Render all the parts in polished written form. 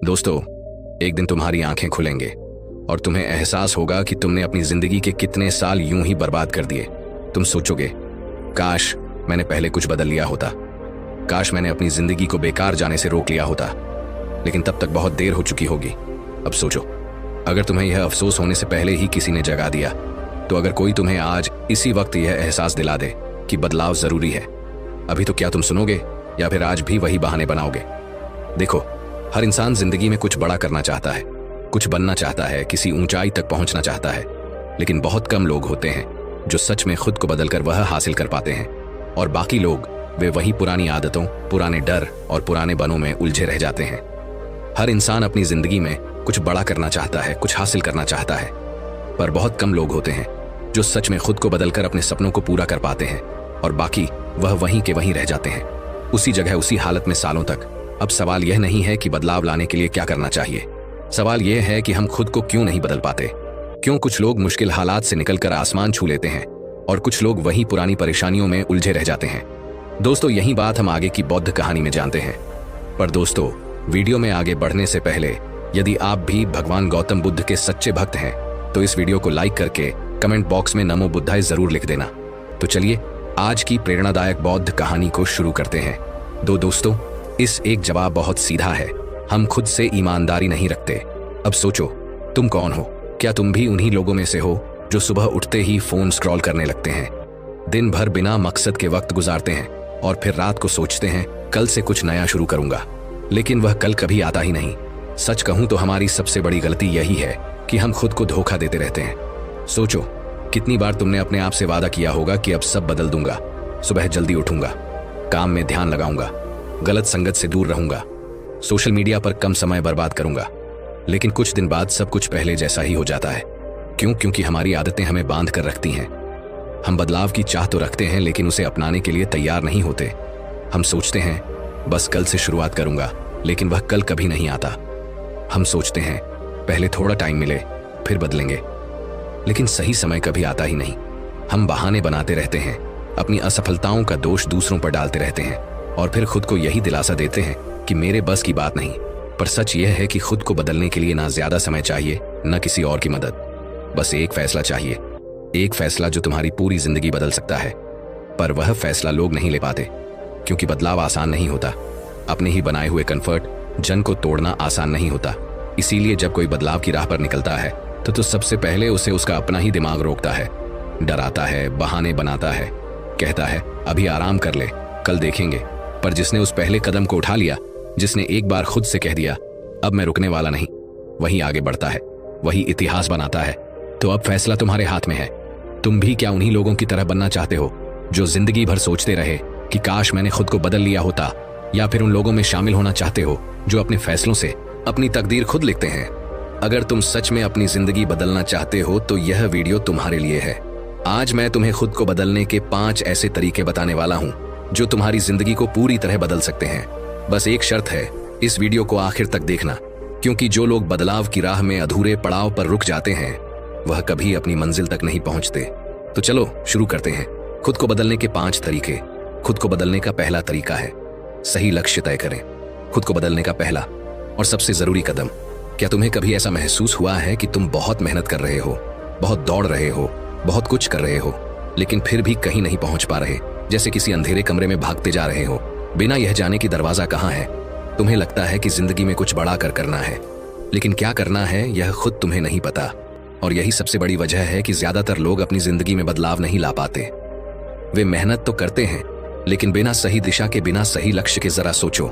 दोस्तों, एक दिन तुम्हारी आंखें खुलेंगे और तुम्हें एहसास होगा कि तुमने अपनी जिंदगी के कितने साल यूं ही बर्बाद कर दिए। तुम सोचोगे, काश मैंने पहले कुछ बदल लिया होता, काश मैंने अपनी जिंदगी को बेकार जाने से रोक लिया होता। लेकिन तब तक बहुत देर हो चुकी होगी। अब सोचो, अगर तुम्हें यह अफसोस होने से पहले ही किसी ने जगा दिया, तो अगर कोई तुम्हें आज इसी वक्त यह एहसास दिला दे कि बदलाव जरूरी है, अभी तो क्या तुम सुनोगे या फिर आज भी वही बहाने बनाओगे? देखो, हर इंसान जिंदगी में कुछ बड़ा करना चाहता है, कुछ बनना चाहता है, किसी ऊंचाई तक पहुंचना चाहता है। लेकिन बहुत कम लोग होते हैं जो सच में खुद को बदलकर वह हासिल कर पाते हैं, और बाकी लोग वे वही पुरानी आदतों, पुराने डर और पुराने बनों में उलझे रह जाते हैं। हर इंसान अपनी जिंदगी में कुछ बड़ा करना चाहता है, कुछ हासिल करना चाहता है, पर बहुत कम लोग होते हैं जो सच में खुद को बदलकर अपने सपनों को पूरा कर पाते हैं, और बाकी वह वहीं के वहीं रह जाते हैं, उसी जगह उसी हालत में सालों तक। अब सवाल यह नहीं है कि बदलाव लाने के लिए क्या करना चाहिए, सवाल यह है कि हम खुद को क्यों नहीं बदल पाते। क्यों कुछ लोग मुश्किल हालात से निकलकर आसमान छू लेते हैं और कुछ लोग वही पुरानी परेशानियों में उलझे रह जाते हैं। दोस्तों, यही बात हम आगे की बौद्ध कहानी में जानते हैं। पर दोस्तों, वीडियो में आगे बढ़ने से पहले यदि आप भी भगवान गौतम बुद्ध के सच्चे भक्त हैं तो इस वीडियो को लाइक करके कमेंट बॉक्स में नमो बुद्धाय जरूर लिख देना। तो चलिए आज की प्रेरणादायक बौद्ध कहानी को शुरू करते हैं। दोस्तों, इस एक जवाब बहुत सीधा है, हम खुद से ईमानदारी नहीं रखते। अब सोचो, तुम कौन हो? क्या तुम भी उन्हीं लोगों में से हो जो सुबह उठते ही फोन स्क्रॉल करने लगते हैं, दिन भर बिना मकसद के वक्त गुजारते हैं और फिर रात को सोचते हैं कल से कुछ नया शुरू करूंगा, लेकिन वह कल कभी आता ही नहीं? सच कहूं तो हमारी सबसे बड़ी गलती यही है कि हम खुद को धोखा देते रहते हैं। सोचो, कितनी बार तुमने अपने आप से वादा किया होगा कि अब सब बदल दूंगा, सुबह जल्दी उठूंगा, काम में ध्यान लगाऊंगा, गलत संगत से दूर रहूंगा, सोशल मीडिया पर कम समय बर्बाद करूंगा। लेकिन कुछ दिन बाद सब कुछ पहले जैसा ही हो जाता है। क्यों? क्योंकि हमारी आदतें हमें बांध कर रखती हैं। हम बदलाव की चाह तो रखते हैं लेकिन उसे अपनाने के लिए तैयार नहीं होते। हम सोचते हैं बस कल से शुरुआत करूंगा, लेकिन वह कल कभी नहीं आता। हम सोचते हैं पहले थोड़ा टाइम मिले फिर बदलेंगे, लेकिन सही समय कभी आता ही नहीं। हम बहाने बनाते रहते हैं, अपनी असफलताओं का दोष दूसरों पर डालते रहते हैं और फिर खुद को यही दिलासा देते हैं कि मेरे बस की बात नहीं। पर सच यह है कि खुद को बदलने के लिए ना ज्यादा समय चाहिए, न किसी और की मदद। बस एक फैसला चाहिए, एक फैसला जो तुम्हारी पूरी जिंदगी बदल सकता है। पर वह फैसला लोग नहीं ले पाते, क्योंकि बदलाव आसान नहीं होता। अपने ही बनाए हुए कंफर्ट जन को तोड़ना आसान नहीं होता। इसीलिए जब कोई बदलाव की राह पर निकलता है तो सबसे पहले उसे उसका अपना ही दिमाग रोकता है, डराता है, बहाने बनाता है, कहता है अभी आराम कर ले, कल देखेंगे। पर जिसने उस पहले कदम को उठा लिया, जिसने एक बार खुद से कह दिया अब मैं रुकने वाला नहीं, वही आगे बढ़ता है, वही इतिहास बनाता है। तो अब फैसला तुम्हारे हाथ में है। तुम भी क्या उन्हीं लोगों की तरह बनना चाहते हो जो जिंदगी भर सोचते रहे कि काश मैंने खुद को बदल लिया होता, या फिर उन लोगों में शामिल होना चाहते हो जो अपने फैसलों से अपनी तकदीर खुद लिखते हैं? अगर तुम सच में अपनी जिंदगी बदलना चाहते हो तो यह वीडियो तुम्हारे लिए है। आज मैं तुम्हें खुद को बदलने के 5 ऐसे तरीके बताने वाला हूं जो तुम्हारी जिंदगी को पूरी तरह बदल सकते हैं। बस एक शर्त है, इस वीडियो को आखिर तक देखना, क्योंकि जो लोग बदलाव की राह में अधूरे पड़ाव पर रुक जाते हैं वह कभी अपनी मंजिल तक नहीं पहुंचते। तो चलो शुरू करते हैं। खुद को बदलने के 5 तरीके। खुद को बदलने का पहला तरीका है सही लक्ष्य तय करें। खुद को बदलने का पहला और सबसे जरूरी कदम। क्या तुम्हें कभी ऐसा महसूस हुआ है कि तुम बहुत मेहनत कर रहे हो, बहुत दौड़ रहे हो, बहुत कुछ कर रहे हो, लेकिन फिर भी कहीं नहीं पहुंच पा रहे, जैसे किसी अंधेरे कमरे में भागते जा रहे हो बिना यह जाने कि दरवाजा कहाँ है? तुम्हें लगता है कि जिंदगी में कुछ बड़ा करना है, लेकिन क्या करना है यह खुद तुम्हें नहीं पता। और यही सबसे बड़ी वजह है कि ज्यादातर लोग अपनी जिंदगी में बदलाव नहीं ला पाते। वे मेहनत तो करते हैं लेकिन बिना सही दिशा के, बिना सही लक्ष्य के। जरा सोचो,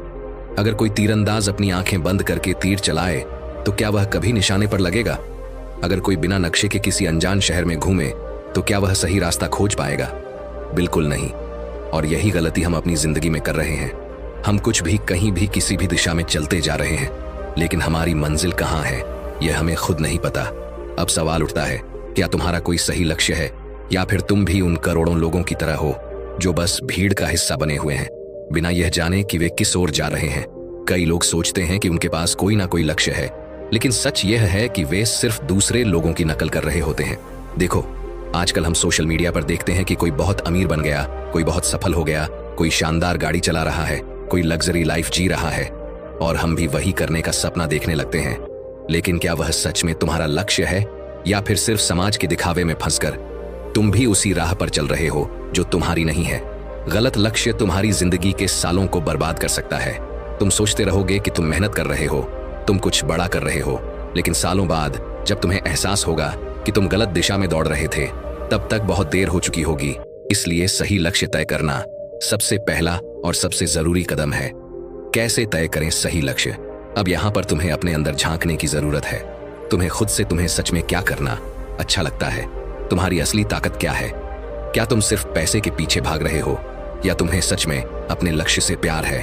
अगर कोई तीरंदाज अपनी आंखें बंद करके तीर चलाए तो क्या वह कभी निशाने पर लगेगा? अगर कोई बिना नक्शे के किसी अनजान शहर में घूमे तो क्या वह सही रास्ता खोज पाएगा? बिल्कुल नहीं। और यही गलती हम अपनी जिंदगी में कर रहे हैं। हम कुछ भी, कहीं भी, किसी भी दिशा में चलते जा रहे हैं, लेकिन हमारी मंजिल कहाँ है यह हमें खुद नहीं पता। अब सवाल उठता है, क्या तुम्हारा कोई सही लक्ष्य है, या फिर तुम भी उन करोड़ों लोगों की तरह हो जो बस भीड़ का हिस्सा बने हुए हैं, बिना यह जाने कि वे किस ओर जा रहे हैं? कई लोग सोचते हैं कि उनके पास कोई ना कोई लक्ष्य है, लेकिन सच यह है कि वे सिर्फ दूसरे लोगों की नकल कर रहे होते हैं। देखो, आजकल हम सोशल मीडिया पर देखते हैं कि कोई बहुत अमीर बन गया, कोई बहुत सफल हो गया, कोई शानदार गाड़ी चला रहा है, कोई लग्जरी लाइफ जी रहा है। और हम भी वही करने का सपना देखने लगते हैं। लेकिन क्या वह सच में तुम्हारा लक्ष्य है, या फिर सिर्फ समाज के दिखावे में फंसकर तुम भी उसी राह पर चल रहे हो जो तुम्हारी नहीं है? गलत लक्ष्य तुम्हारी जिंदगी के सालों को बर्बाद कर सकता है। तुम सोचते रहोगे कि तुम मेहनत कर रहे हो, तुम कुछ बड़ा कर रहे हो, लेकिन सालों बाद जब तुम्हें एहसास होगा कि तुम गलत दिशा में दौड़ रहे थे, तब तक बहुत देर हो चुकी होगी। इसलिए सही लक्ष्य तय करना सबसे पहला और सबसे जरूरी कदम है। कैसे तय करें सही लक्ष्य? अब यहाँ पर तुम्हें अपने अंदर झांकने की जरूरत है। तुम्हें खुद से तुम्हें सच में क्या करना अच्छा लगता है? तुम्हारी असली ताकत क्या है? क्या तुम सिर्फ पैसे के पीछे भाग रहे हो, या तुम्हें सच में अपने लक्ष्य से प्यार है?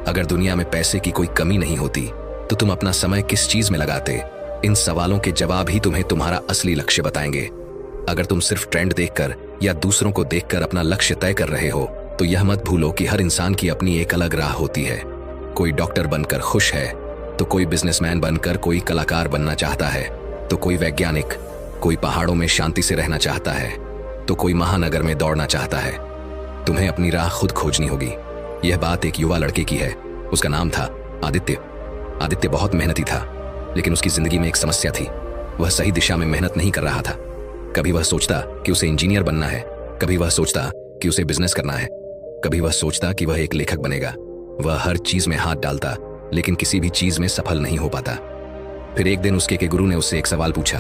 अगर दुनिया में पैसे की कोई कमी नहीं होती तो तुम अपना समय किस चीज में लगाते? इन सवालों के जवाब ही तुम्हें तुम्हारा असली लक्ष्य बताएंगे। अगर तुम सिर्फ ट्रेंड देखकर या दूसरों को देखकर अपना लक्ष्य तय कर रहे हो, तो यह मत भूलो कि हर इंसान की अपनी एक अलग राह होती है। कोई डॉक्टर बनकर खुश है, तो कोई बिजनेसमैन बनकर, कोई कलाकार बनना चाहता है, तो कोई वैज्ञानिक, कोई पहाड़ों में शांति से रहना चाहता है, तो कोई महानगर में दौड़ना चाहता है। तुम्हें अपनी राह खुद खोजनी होगी। यह बात एक युवा लड़के की है। उसका नाम था आदित्य। आदित्य बहुत मेहनती था, लेकिन उसकी जिंदगी में एक समस्या थी। वह सही दिशा में मेहनत नहीं कर रहा था। कभी वह सोचता कि उसे इंजीनियर बनना है, कभी वह सोचता कि उसे बिजनेस करना है, कभी वह सोचता कि वह एक लेखक बनेगा। वह हर चीज में हाथ डालता, लेकिन किसी भी चीज में सफल नहीं हो पाता। फिर एक दिन उसके गुरु ने उससे एक सवाल पूछा,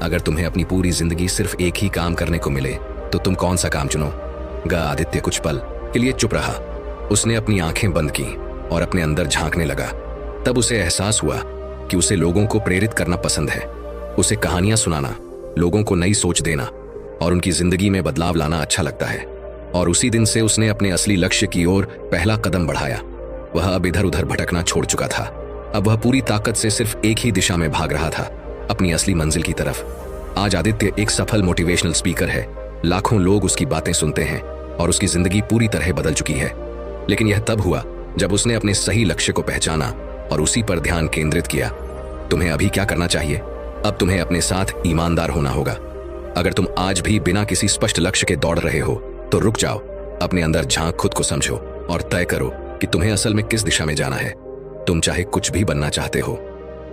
अगर तुम्हें अपनी पूरी जिंदगी सिर्फ एक ही काम करने को मिले तो तुम कौन सा काम चुनोगे? आदित्य कुछ पल के लिए चुप रहा। उसने अपनी आंखें बंद की और अपने अंदर झांकने लगा। तब उसे एहसास हुआ कि उसे लोगों को प्रेरित करना पसंद है। उसे कहानियां सुनाना, लोगों को नई सोच देना और उनकी जिंदगी में बदलाव लाना अच्छा लगता है। और उसी दिन से उसने अपने असली लक्ष्य की ओर पहला कदम बढ़ाया। वह अब इधर उधर भटकना छोड़ चुका था। अब वह पूरी ताकत से सिर्फ एक ही दिशा में भाग रहा था, अपनी असली मंजिल की तरफ। आज आदित्य एक सफल मोटिवेशनल स्पीकर है। लाखों लोग उसकी बातें सुनते हैं और उसकी जिंदगी पूरी तरह बदल चुकी है। लेकिन यह तब हुआ जब उसने अपने सही लक्ष्य को पहचाना और उसी पर ध्यान केंद्रित किया। तुम्हें अभी क्या करना चाहिए? अब तुम्हें अपने साथ ईमानदार होना होगा। अगर तुम आज भी बिना किसी स्पष्ट लक्ष्य के दौड़ रहे हो, तो रुक जाओ, अपने अंदर झांक, खुद को समझो और तय करो कि तुम्हें असल में किस दिशा में जाना है। तुम चाहे कुछ भी बनना चाहते हो,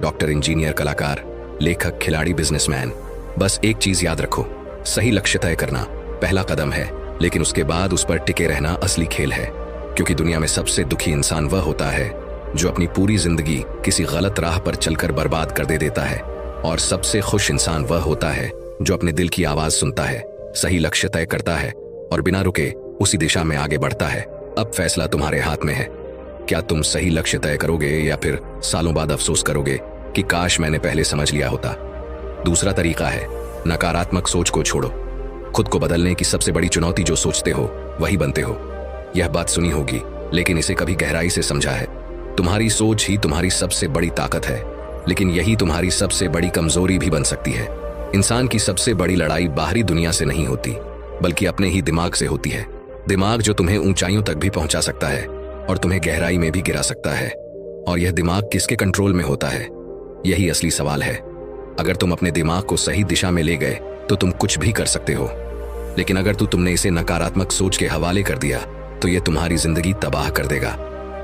डॉक्टर, इंजीनियर, कलाकार, लेखक, खिलाड़ी, बिजनेसमैन, बस एक चीज याद रखो, सही लक्ष्य तय करना पहला कदम है, लेकिन उसके बाद उस पर टिके रहना असली खेल है। क्योंकि दुनिया में सबसे दुखी इंसान वह होता है जो अपनी पूरी जिंदगी किसी गलत राह पर चलकर बर्बाद कर देता है, और सबसे खुश इंसान वह होता है जो अपने दिल की आवाज सुनता है, सही लक्ष्य तय करता है और बिना रुके उसी दिशा में आगे बढ़ता है। अब फैसला तुम्हारे हाथ में है। क्या तुम सही लक्ष्य तय करोगे, या फिर सालों बाद अफसोस करोगे कि काश मैंने पहले समझ लिया होता? दूसरा तरीका है, नकारात्मक सोच को छोड़ो। खुद को बदलने की सबसे बड़ी चुनौती जो सोचते हो वही बनते हो। यह बात सुनी होगी, लेकिन इसे कभी गहराई से समझा है? तुम्हारी सोच ही तुम्हारी सबसे बड़ी ताकत है, लेकिन यही तुम्हारी सबसे बड़ी कमजोरी भी बन सकती है। इंसान की सबसे बड़ी लड़ाई बाहरी दुनिया से नहीं होती, बल्कि अपने ही दिमाग से होती है। दिमाग जो तुम्हें ऊंचाइयों तक भी पहुंचा सकता है और तुम्हें गहराई में भी गिरा सकता है। और यह दिमाग किसके कंट्रोल में होता है, यही असली सवाल है। अगर तुम अपने दिमाग को सही दिशा में ले गए तो तुम कुछ भी कर सकते हो, लेकिन अगर तुमने इसे नकारात्मक सोच के हवाले कर दिया तो यह तुम्हारी जिंदगी तबाह कर देगा।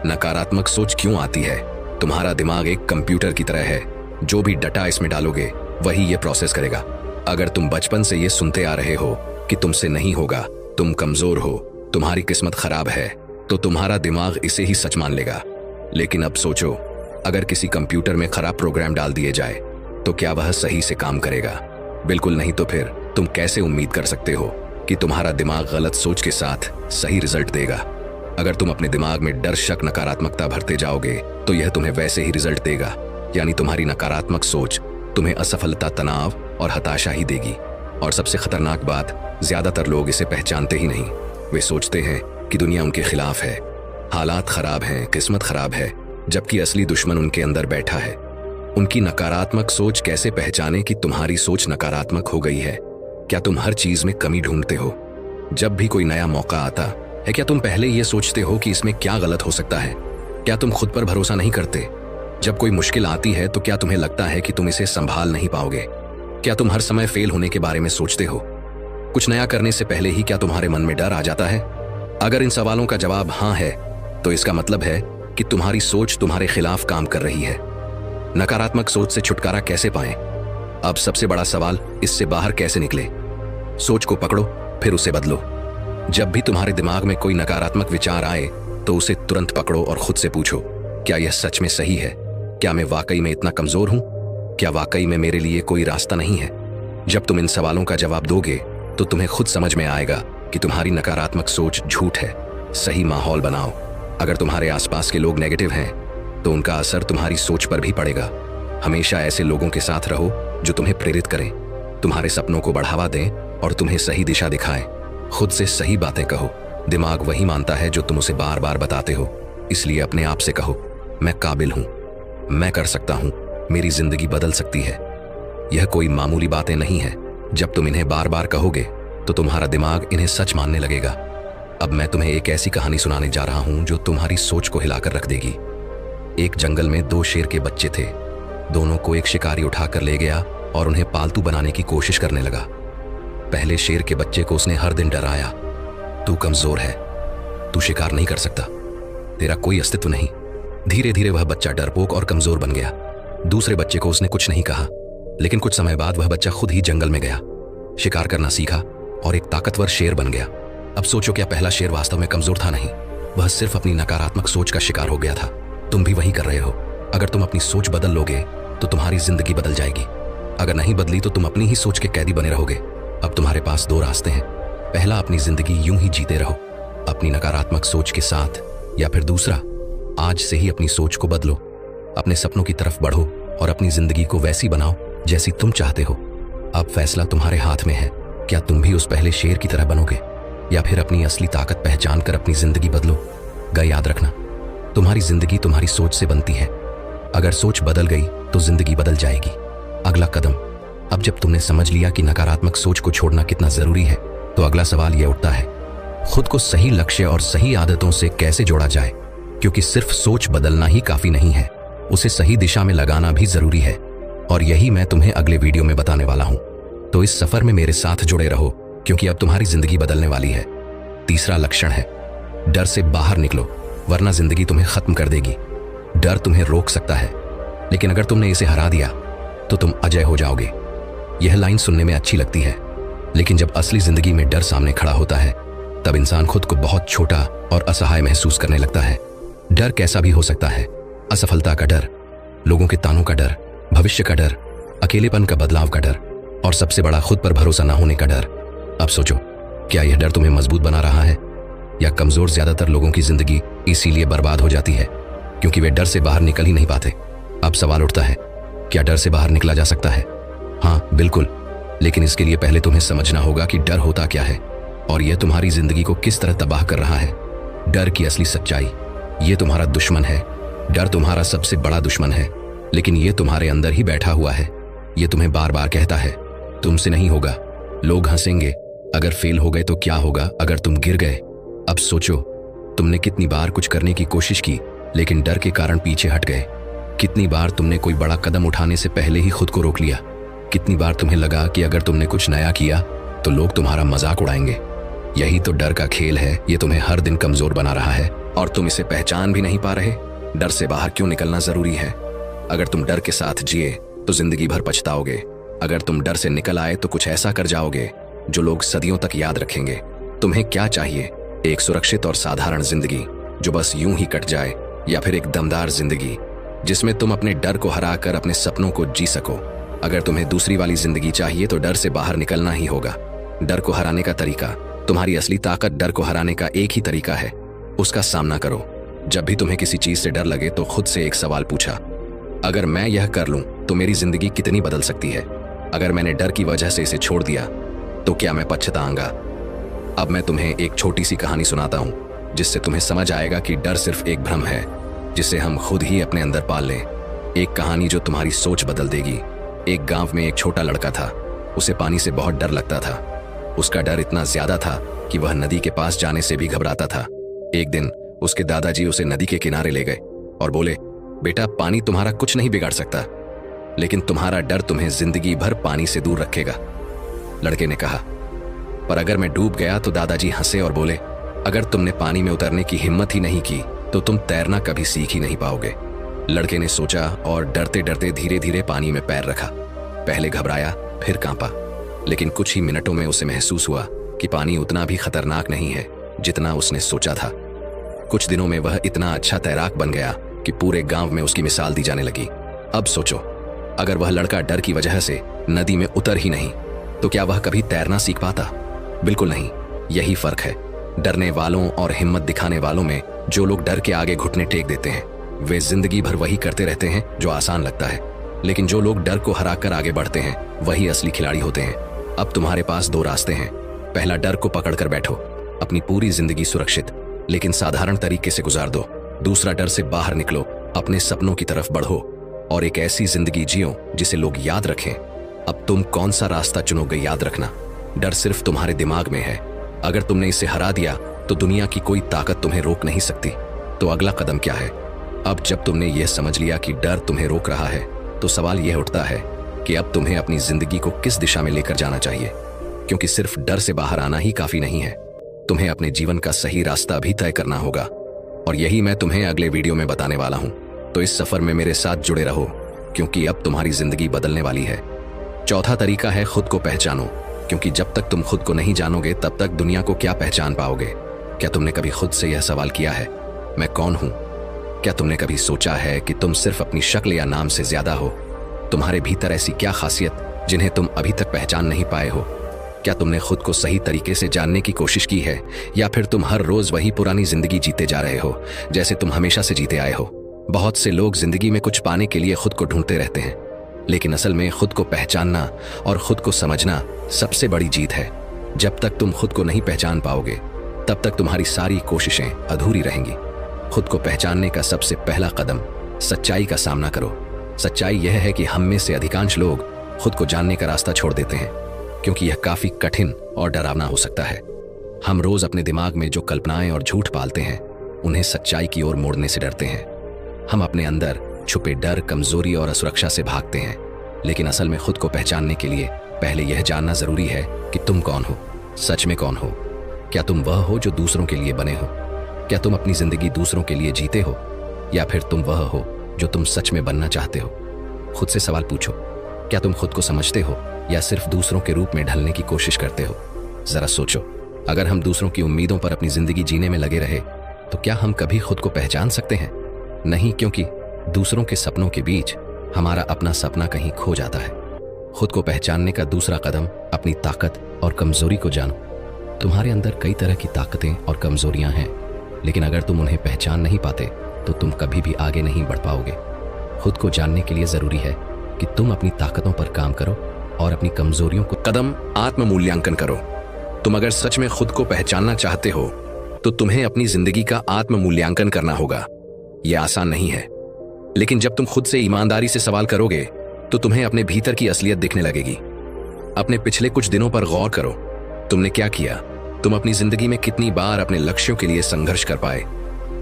नकारात्मक सोच क्यों आती है? तुम्हारा दिमाग एक कंप्यूटर की तरह है, जो भी डाटा इसमें डालोगे वही ये प्रोसेस करेगा। अगर तुम बचपन से ये सुनते आ रहे हो कि तुमसे नहीं होगा, तुम कमजोर हो, तुम्हारी किस्मत खराब है, तो तुम्हारा दिमाग इसे ही सच मान लेगा। लेकिन अब सोचो, अगर किसी कंप्यूटर में खराब प्रोग्राम डाल दिए जाए तो क्या वह सही से काम करेगा? बिल्कुल नहीं। तो फिर तुम कैसे उम्मीद कर सकते हो कि तुम्हारा दिमाग गलत सोच के साथ सही रिजल्ट देगा? अगर तुम अपने दिमाग में डर, शक, नकारात्मकता भरते जाओगे तो यह तुम्हें वैसे ही रिजल्ट देगा। यानी तुम्हारी नकारात्मक सोच तुम्हें असफलता, तनाव और हताशा ही देगी। और सबसे खतरनाक बात, ज्यादातर लोग इसे पहचानते ही नहीं। वे सोचते हैं कि दुनिया उनके खिलाफ है, हालात खराब हैं, किस्मत खराब है, जबकि असली दुश्मन उनके अंदर बैठा है। उनकी नकारात्मक सोच कैसे पहचाने कि तुम्हारी सोच नकारात्मक हो गई है? क्या तुम हर चीज में कमी ढूंढते हो? जब भी कोई नया मौका आता है, क्या तुम पहले ये सोचते हो कि इसमें क्या गलत हो सकता है? क्या तुम खुद पर भरोसा नहीं करते? जब कोई मुश्किल आती है तो क्या तुम्हें लगता है कि तुम इसे संभाल नहीं पाओगे? क्या तुम हर समय फेल होने के बारे में सोचते हो? कुछ नया करने से पहले ही क्या तुम्हारे मन में डर आ जाता है? अगर इन सवालों का जवाब हाँ है, तो इसका मतलब है कि तुम्हारी सोच तुम्हारे खिलाफ काम कर रही है। नकारात्मक सोच से छुटकारा कैसे पाएं? अब सबसे बड़ा सवाल, इससे बाहर कैसे निकले? सोच को पकड़ो, फिर उसे बदलो। जब भी तुम्हारे दिमाग में कोई नकारात्मक विचार आए तो उसे तुरंत पकड़ो और खुद से पूछो, क्या यह सच में सही है? क्या मैं वाकई में इतना कमजोर हूं? क्या वाकई में मेरे लिए कोई रास्ता नहीं है? जब तुम इन सवालों का जवाब दोगे तो तुम्हें खुद समझ में आएगा कि तुम्हारी नकारात्मक सोच झूठ है। सही माहौल बनाओ। अगर तुम्हारे आसपास के लोग नेगेटिव हैं तो उनका असर तुम्हारी सोच पर भी पड़ेगा। हमेशा ऐसे लोगों के साथ रहो जो तुम्हें प्रेरित करें, तुम्हारे सपनों को बढ़ावा दें और तुम्हें सही दिशा दिखाएं। खुद से सही बातें कहो। दिमाग वही मानता है जो तुम उसे बार बार बताते हो। इसलिए अपने आप से कहो, मैं काबिल हूं, मैं कर सकता हूं, मेरी जिंदगी बदल सकती है। यह कोई मामूली बातें नहीं है। जब तुम इन्हें बार बार कहोगे तो तुम्हारा दिमाग इन्हें सच मानने लगेगा। अब मैं तुम्हें एक ऐसी कहानी सुनाने जा रहा हूं जो तुम्हारी सोच को हिलाकर रख देगी। एक जंगल में दो शेर के बच्चे थे। दोनों को एक शिकारी उठाकर ले गया और उन्हें पालतू बनाने की कोशिश करने लगा। पहले शेर के बच्चे को उसने हर दिन डराया, तू कमजोर है, तू शिकार नहीं कर सकता, तेरा कोई अस्तित्व नहीं। धीरे धीरे वह बच्चा डरपोक और कमजोर बन गया। दूसरे बच्चे को उसने कुछ नहीं कहा, लेकिन कुछ समय बाद वह बच्चा खुद ही जंगल में गया, शिकार करना सीखा और एक ताकतवर शेर बन गया। अब सोचो, क्या पहला शेर वास्तव में कमजोर था? नहीं, वह सिर्फ अपनी नकारात्मक सोच का शिकार हो गया था। तुम भी वही कर रहे हो। अगर तुम अपनी सोच बदल लोगे तो तुम्हारी जिंदगी बदल जाएगी। अगर नहीं बदली तो तुम अपनी ही सोच के कैदी बने रहोगे। अब तुम्हारे पास दो रास्ते हैं। पहला, अपनी जिंदगी यूं ही जीते रहो अपनी नकारात्मक सोच के साथ, या फिर दूसरा, आज से ही अपनी सोच को बदलो, अपने सपनों की तरफ बढ़ो और अपनी जिंदगी को वैसी बनाओ जैसी तुम चाहते हो। अब फैसला तुम्हारे हाथ में है। क्या तुम भी उस पहले शेर की तरह बनोगे या फिर अपनी असली ताकत पहचान कर अपनी जिंदगी बदलोगे? याद रखना, तुम्हारी जिंदगी तुम्हारी सोच से बनती है। अगर सोच बदल गई तो जिंदगी बदल जाएगी। अगला कदम, अब जब तुमने समझ लिया कि नकारात्मक सोच को छोड़ना कितना जरूरी है, तो अगला सवाल यह उठता है, खुद को सही लक्ष्य और सही आदतों से कैसे जोड़ा जाए? क्योंकि सिर्फ सोच बदलना ही काफी नहीं है, उसे सही दिशा में लगाना भी जरूरी है। और यही मैं तुम्हें अगले वीडियो में बताने वाला हूं। तो इस सफर में मेरे साथ जुड़े रहो, क्योंकि अब तुम्हारी जिंदगी बदलने वाली है। तीसरा लक्षण है, डर से बाहर निकलो, वरना जिंदगी तुम्हें खत्म कर देगी। डर तुम्हें रोक सकता है, लेकिन अगर तुमने इसे हरा दिया तो तुम अजय हो जाओगे। यह लाइन सुनने में अच्छी लगती है, लेकिन जब असली जिंदगी में डर सामने खड़ा होता है तब इंसान खुद को बहुत छोटा और असहाय महसूस करने लगता है। डर कैसा भी हो सकता है, असफलता का डर, लोगों के तानों का डर, भविष्य का डर, अकेलेपन का बदलाव का डर और सबसे बड़ा खुद पर भरोसा न होने का डर। अब सोचो, क्या यह डर तुम्हें मजबूत बना रहा है या कमजोर? ज्यादातर लोगों की जिंदगी इसीलिए बर्बाद हो जाती है क्योंकि वे डर से बाहर निकल ही नहीं पाते। अब सवाल उठता है, क्या डर से बाहर निकला जा सकता है? हाँ, बिल्कुल, लेकिन इसके लिए पहले तुम्हें समझना होगा कि डर होता क्या है और यह तुम्हारी जिंदगी को किस तरह तबाह कर रहा है। डर की असली सच्चाई, ये तुम्हारा दुश्मन है। डर तुम्हारा सबसे बड़ा दुश्मन है, लेकिन ये तुम्हारे अंदर ही बैठा हुआ है। ये तुम्हें बार बार कहता है, तुमसे नहीं होगा, लोग हंसेंगे, अगर फेल हो गए तो क्या होगा, अगर तुम गिर गए। अब सोचो, तुमने कितनी बार कुछ करने की कोशिश की लेकिन डर के कारण पीछे हट गए। कितनी बार तुमने कोई बड़ा कदम उठाने से पहले ही खुद को रोक लिया। कितनी बार तुम्हें लगा कि अगर तुमने कुछ नया किया तो लोग तुम्हारा मजाक उड़ाएंगे। यही तो डर का खेल है। ये तुम्हें हर दिन कमजोर बना रहा है और तुम इसे पहचान भी नहीं पा रहे। डर से बाहर क्यों निकलना जरूरी है? अगर तुम डर के साथ जिए तो जिंदगी भर पछताओगे। अगर तुम डर से निकल आए तो कुछ ऐसा कर जाओगे जो लोग सदियों तक याद रखेंगे। तुम्हें क्या चाहिए? एक सुरक्षित और साधारण जिंदगी जो बस यूं ही कट जाए, या फिर एक दमदार जिंदगी जिसमें तुम अपने डर को हराकर अपने सपनों को जी सको? अगर तुम्हें दूसरी वाली जिंदगी चाहिए तो डर से बाहर निकलना ही होगा। डर को हराने का तरीका, तुम्हारी असली ताकत डर को हराने का एक ही तरीका है, उसका सामना करो। जब भी तुम्हें किसी चीज से डर लगे तो खुद से एक सवाल पूछा, अगर मैं यह कर लूं तो मेरी जिंदगी कितनी बदल सकती है? अगर मैंने डर की वजह से इसे छोड़ दिया तो क्या मैं पछताऊंगा? अब मैं तुम्हें एक छोटी सी कहानी सुनाता हूं जिससे तुम्हें समझ आएगा कि डर सिर्फ एक भ्रम है जिसे हम खुद ही अपने अंदर पाल लें। एक कहानी जो तुम्हारी सोच बदल देगी। एक गांव में एक छोटा लड़का था। उसे पानी से बहुत डर लगता था। उसका डर इतना ज्यादा था कि वह नदी के पास जाने से भी घबराता था। एक दिन उसके दादाजी उसे नदी के किनारे ले गए और बोले, बेटा, पानी तुम्हारा कुछ नहीं बिगाड़ सकता, लेकिन तुम्हारा डर तुम्हें जिंदगी भर पानी से दूर रखेगा। लड़के ने कहा, पर अगर मैं डूब गया? तो दादाजी हंसे और बोले, अगर तुमने पानी में उतरने की हिम्मत ही नहीं की तो तुम तैरना कभी सीख ही नहीं पाओगे। लड़के ने सोचा और डरते डरते धीरे धीरे पानी में पैर रखा। पहले घबराया, फिर कांपा, लेकिन कुछ ही मिनटों में उसे महसूस हुआ कि पानी उतना भी खतरनाक नहीं है जितना उसने सोचा था। कुछ दिनों में वह इतना अच्छा तैराक बन गया कि पूरे गांव में उसकी मिसाल दी जाने लगी। अब सोचो, अगर वह लड़का डर की वजह से नदी में उतर ही नहीं तो क्या वह कभी तैरना सीख पाता? बिल्कुल नहीं। यही फर्क है डरने वालों और हिम्मत दिखाने वालों में। जो लोग डर के आगे घुटने टेक देते हैं वे जिंदगी भर वही करते रहते हैं जो आसान लगता है, लेकिन जो लोग डर को हराकर आगे बढ़ते हैं वही असली खिलाड़ी होते हैं। अब तुम्हारे पास दो रास्ते हैं। पहला, डर को पकड़कर बैठो, अपनी पूरी जिंदगी सुरक्षित लेकिन साधारण तरीके से गुजार दो। दूसरा, डर से बाहर निकलो, अपने सपनों की तरफ बढ़ो और एक ऐसी जिंदगी जियो जिसे लोग याद रखें। अब तुम कौन सा रास्ता चुनोगे याद रखना, डर सिर्फ तुम्हारे दिमाग में है। अगर तुमने इसे हरा दिया तो दुनिया की कोई ताकत तुम्हें रोक नहीं सकती। तो अगला कदम क्या है? अब जब तुमने यह समझ लिया कि डर तुम्हें रोक रहा है तो सवाल यह उठता है कि अब तुम्हें अपनी जिंदगी को किस दिशा में लेकर जाना चाहिए, क्योंकि सिर्फ डर से बाहर आना ही काफी नहीं है। तुम्हें अपने जीवन का सही रास्ता भी तय करना होगा और यही मैं तुम्हें अगले वीडियो में बताने वाला हूं। तो इस सफर में मेरे साथ जुड़े रहो, क्योंकि अब तुम्हारी जिंदगी बदलने वाली है। चौथा तरीका है खुद को पहचानो, क्योंकि जब तक तुम खुद को नहीं जानोगे तब तक दुनिया को क्या पहचान पाओगे। क्या तुमने कभी खुद से यह सवाल किया है, मैं कौन हूं? क्या तुमने कभी सोचा है कि तुम सिर्फ अपनी शक्ल या नाम से ज्यादा हो? तुम्हारे भीतर ऐसी क्या खासियत जिन्हें तुम अभी तक पहचान नहीं पाए हो? क्या तुमने खुद को सही तरीके से जानने की कोशिश की है, या फिर तुम हर रोज वही पुरानी जिंदगी जीते जा रहे हो जैसे तुम हमेशा से जीते आए हो? बहुत से लोग जिंदगी में कुछ पाने के लिए खुद को ढूंढते रहते हैं, लेकिन असल में खुद को पहचानना और खुद को समझना सबसे बड़ी जीत है। जब तक तुम खुद को नहीं पहचान पाओगे तब तक तुम्हारी सारी कोशिशें अधूरी रहेंगी। खुद को पहचानने का सबसे पहला कदम सच्चाई का सामना करो। सच्चाई यह है कि हम में से अधिकांश लोग खुद को जानने का रास्ता छोड़ देते हैं, क्योंकि यह काफी कठिन और डरावना हो सकता है। हम रोज अपने दिमाग में जो कल्पनाएं और झूठ पालते हैं उन्हें सच्चाई की ओर मोड़ने से डरते हैं। हम अपने अंदर छुपे डर, कमजोरी और असुरक्षा से भागते हैं, लेकिन असल में खुद को पहचानने के लिए पहले यह जानना जरूरी है कि तुम कौन हो, सच में कौन हो। क्या तुम वह हो जो दूसरों के लिए बने हो? क्या तुम अपनी जिंदगी दूसरों के लिए जीते हो, या फिर तुम वह हो जो तुम सच में बनना चाहते हो? खुद से सवाल पूछो, क्या तुम खुद को समझते हो या सिर्फ दूसरों के रूप में ढलने की कोशिश करते हो? जरा सोचो, अगर हम दूसरों की उम्मीदों पर अपनी जिंदगी जीने में लगे रहे तो क्या हम कभी खुद को पहचान सकते हैं? नहीं, क्योंकि दूसरों के सपनों के बीच हमारा अपना सपना कहीं खो जाता है। खुद को पहचानने का दूसरा कदम अपनी ताकत और कमजोरी को जानो। तुम्हारे अंदर कई तरह की ताकतें और कमजोरियां हैं, लेकिन अगर तुम उन्हें पहचान नहीं पाते तो तुम कभी भी आगे नहीं बढ़ पाओगे। खुद को जानने के लिए जरूरी है कि तुम अपनी ताकतों पर काम करो और अपनी कमजोरियों को कदम आत्म मूल्यांकन करो। तुम अगर सच में खुद को पहचानना चाहते हो तो तुम्हें अपनी जिंदगी का आत्म मूल्यांकन करना होगा। यह आसान नहीं है, लेकिन जब तुम खुद से ईमानदारी से सवाल करोगे तो तुम्हें अपने भीतर की असलियत दिखने लगेगी। अपने पिछले कुछ दिनों पर गौर करो, तुमने क्या किया? तुम अपनी जिंदगी में कितनी बार अपने लक्ष्यों के लिए संघर्ष कर पाए?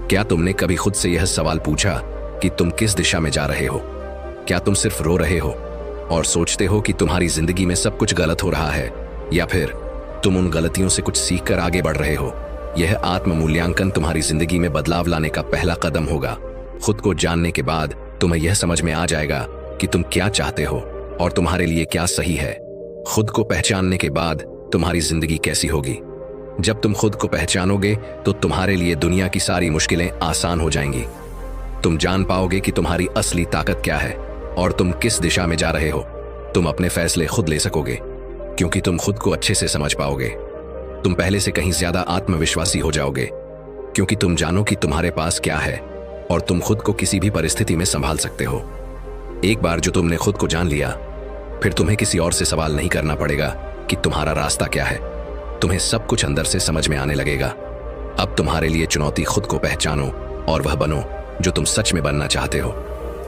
क्या तुमने कभी खुद से यह सवाल पूछा कि तुम किस दिशा में जा रहे हो? क्या तुम सिर्फ रो रहे हो और सोचते हो कि तुम्हारी जिंदगी में सब कुछ गलत हो रहा है, या फिर तुम उन गलतियों से कुछ सीखकर आगे बढ़ रहे हो? यह आत्म मूल्यांकन तुम्हारी जिंदगी में बदलाव लाने का पहला कदम होगा। खुद को जानने के बाद तुम्हें यह समझ में आ जाएगा कि तुम क्या चाहते हो और तुम्हारे लिए क्या सही है। खुद को पहचानने के बाद तुम्हारी जिंदगी कैसी होगी? जब तुम खुद को पहचानोगे तो तुम्हारे लिए दुनिया की सारी मुश्किलें आसान हो जाएंगी। तुम जान पाओगे कि तुम्हारी असली ताकत क्या है और तुम किस दिशा में जा रहे हो। तुम अपने फैसले खुद ले सकोगे, क्योंकि तुम खुद को अच्छे से समझ पाओगे। तुम पहले से कहीं ज्यादा आत्मविश्वासी हो जाओगे, क्योंकि तुम जानो कि तुम्हारे पास क्या है और तुम खुद को किसी भी परिस्थिति में संभाल सकते हो। एक बार जो तुमने खुद को जान लिया, फिर तुम्हें किसी और से सवाल नहीं करना पड़ेगा कि तुम्हारा रास्ता क्या है। तुम्हें सब कुछ अंदर से समझ में आने लगेगा। अब तुम्हारे लिए चुनौती खुद को पहचानो और वह बनो जो तुम सच में बनना चाहते हो।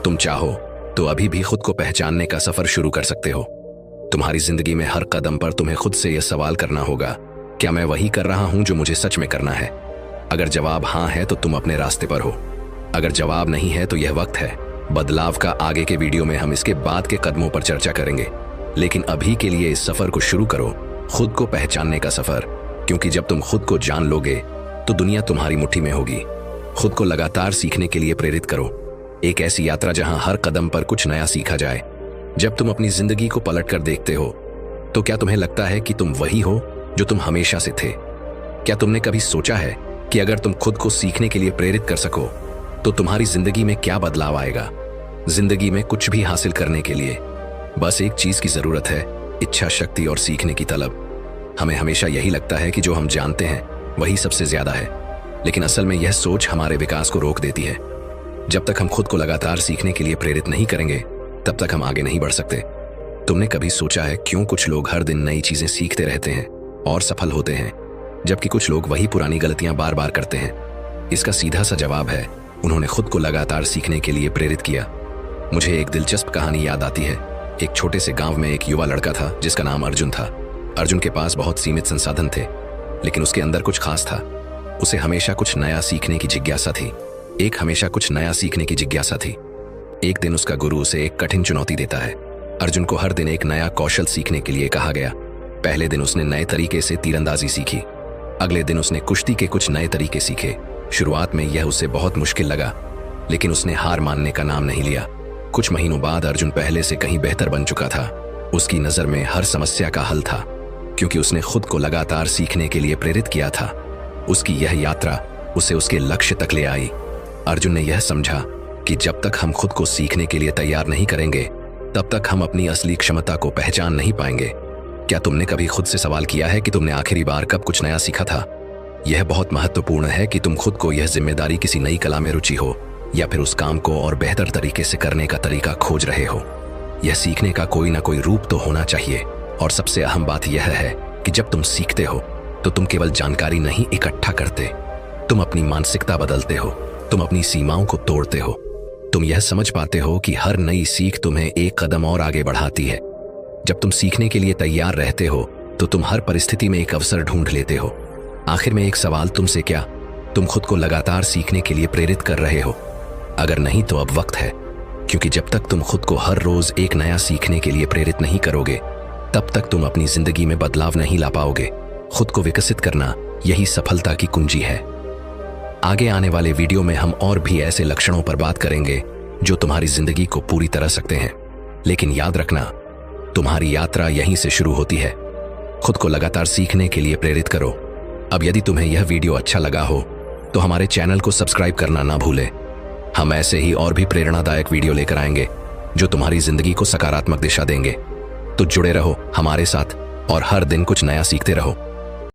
तुम चाहो तो अभी भी खुद को पहचानने का सफर शुरू कर सकते हो। तुम्हारी जिंदगी में हर कदम पर तुम्हें खुद से यह सवाल करना होगा, क्या मैं वही कर रहा हूं जो मुझे सच में करना है? अगर जवाब हाँ है तो तुम अपने रास्ते पर हो। अगर जवाब नहीं है तो यह वक्त है बदलाव का। आगे के वीडियो में हम इसके बाद के कदमों पर चर्चा करेंगे, लेकिन अभी के लिए इस सफर को शुरू करो, खुद को पहचानने का सफर, क्योंकि जब तुम खुद को जान लोगे तो दुनिया तुम्हारी मुट्ठी में होगी। खुद को लगातार सीखने के लिए प्रेरित करो। एक ऐसी यात्रा जहां हर कदम पर कुछ नया सीखा जाए। जब तुम अपनी जिंदगी को पलट कर देखते हो तो क्या तुम्हें लगता है कि तुम वही हो जो तुम हमेशा से थे? क्या तुमने कभी सोचा है कि अगर तुम खुद को सीखने के लिए प्रेरित कर सको तो तुम्हारी जिंदगी में क्या बदलाव आएगा? जिंदगी में कुछ भी हासिल करने के लिए बस एक चीज की जरूरत है, इच्छा शक्ति और सीखने की तलब। हमें हमेशा यही लगता है कि जो हम जानते हैं वही सबसे ज्यादा है, लेकिन असल में यह सोच हमारे विकास को रोक देती है। जब तक हम खुद को लगातार सीखने के लिए प्रेरित नहीं करेंगे तब तक हम आगे नहीं बढ़ सकते। तुमने कभी सोचा है क्यों कुछ लोग हर दिन नई चीजें सीखते रहते हैं और सफल होते हैं, जबकि कुछ लोग वही पुरानी गलतियां बार बार करते हैं? इसका सीधा सा जवाब है, उन्होंने खुद को लगातार सीखने के लिए प्रेरित किया। मुझे एक दिलचस्प कहानी याद आती है। एक छोटे से गांव में एक युवा लड़का था जिसका नाम अर्जुन था। अर्जुन के पास बहुत सीमित संसाधन थे, लेकिन उसके अंदर कुछ खास था। उसे हमेशा कुछ नया सीखने की जिज्ञासा थी। एक दिन उसका गुरु उसे एक कठिन चुनौती देता है। अर्जुन को हर दिन एक नया कौशल सीखने के लिए कहा गया। पहले दिन उसने नए तरीके से तीरंदाजी सीखी। अगले दिन उसने कुश्ती के कुछ नए तरीके सीखे। शुरुआत में यह उसे बहुत मुश्किल लगा, लेकिन उसने हार मानने का नाम नहीं लिया। कुछ महीनों बाद अर्जुन पहले से कहीं बेहतर बन चुका था। उसकी नजर में हर समस्या का हल था, क्योंकि उसने खुद को लगातार सीखने के लिए प्रेरित किया था। उसकी यह यात्रा उसे उसके लक्ष्य तक ले आई। अर्जुन ने यह समझा कि जब तक हम खुद को सीखने के लिए तैयार नहीं करेंगे तब तक हम अपनी असली क्षमता को पहचान नहीं पाएंगे। क्या तुमने कभी खुद से सवाल किया है कि तुमने आखिरी बार कब कुछ नया सीखा था? यह बहुत महत्वपूर्ण है कि तुम खुद को यह जिम्मेदारी किसी नई कला में रुचि हो या फिर उस काम को और बेहतर तरीके से करने का तरीका खोज रहे हो। यह सीखने का कोई ना कोई रूप तो होना चाहिए। और सबसे अहम बात यह है कि जब तुम सीखते हो तो तुम केवल जानकारी नहीं इकट्ठा करते, तुम अपनी मानसिकता बदलते हो, तुम अपनी सीमाओं को तोड़ते हो। तुम यह समझ पाते हो कि हर नई सीख तुम्हें एक कदम और आगे बढ़ाती है। जब तुम सीखने के लिए तैयार रहते हो तो तुम हर परिस्थिति में एक अवसर ढूंढ लेते हो। आखिर में एक सवाल तुमसे, क्या तुम खुद को लगातार सीखने के लिए प्रेरित कर रहे हो? अगर नहीं तो अब वक्त है, क्योंकि जब तक तुम खुद को हर रोज एक नया सीखने के लिए प्रेरित नहीं करोगे तब तक तुम अपनी जिंदगी में बदलाव नहीं ला पाओगे। खुद को विकसित करना यही सफलता की कुंजी है। आगे आने वाले वीडियो में हम और भी ऐसे लक्षणों पर बात करेंगे जो तुम्हारी जिंदगी को पूरी तरह सकते हैं। लेकिन याद रखना, तुम्हारी यात्रा यहीं से शुरू होती है। खुद को लगातार सीखने के लिए प्रेरित करो। अब यदि तुम्हें यह वीडियो अच्छा लगा हो तो हमारे चैनल को सब्सक्राइब करना ना भूलें। हम ऐसे ही और भी प्रेरणादायक वीडियो लेकर आएंगे जो तुम्हारी जिंदगी को सकारात्मक दिशा देंगे। तो जुड़े रहो हमारे साथ और हर दिन कुछ नया सीखते रहो।